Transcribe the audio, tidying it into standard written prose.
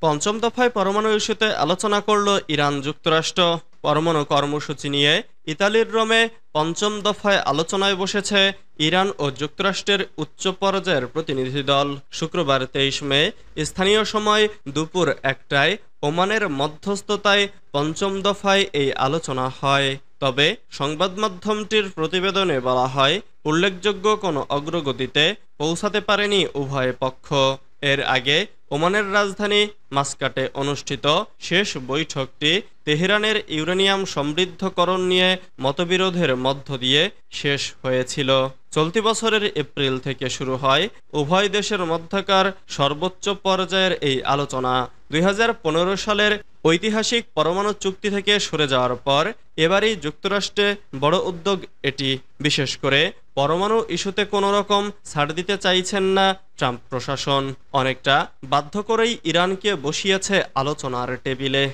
পঞ্চম দফায় পরমাণু ইস্যুতে আলোচনা করল ইরান যুক্তরাষ্ট্র। পরমাণু কর্মসূচি নিয়ে ইতালির রোমে পঞ্চম দফায় আলোচনায় বসেছে ইরান ও যুক্তরাষ্ট্রের উচ্চ পর্যায়ের প্রতিনিধি দল। শুক্রবার ২৩ মে স্থানীয় সময় দুপুর ১টায় ওমানের মধ্যস্থতায় পঞ্চম দফায় এই আলোচনা হয়। তবে সংবাদ মাধ্যমটির প্রতিবেদনে বলা হয়, উল্লেখযোগ্য কোনো অগ্রগতিতে পৌঁছাতে পারেনি উভয় পক্ষ। এর আগে ওমানের রাজধানী মাস্কাটে অনুষ্ঠিত শেষ বৈঠকটি তেহরানের ইউরেনিয়াম সমৃদ্ধকরণ নিয়ে মতবিরোধের মধ্য দিয়ে শেষ হয়েছিল। চলতি বছরের এপ্রিল থেকে শুরু হয় উভয় দেশের মধ্যকার সর্বোচ্চ পর্যায়ের এই আলোচনা। ২০১৫ সালের ঐতিহাসিক পরমাণু চুক্তি থেকে সরে যাওয়ার পর এবারই যুক্তরাষ্ট্রে বড় উদ্যোগ এটি। বিশেষ করে পরমাণু ইস্যুতে কোনো রকম ছাড় দিতে চাইছেন না ট্রাম্প প্রশাসন। অনেকটা বাধ্য করেই ইরানকে বসিয়েছে আলোচনার টেবিলে।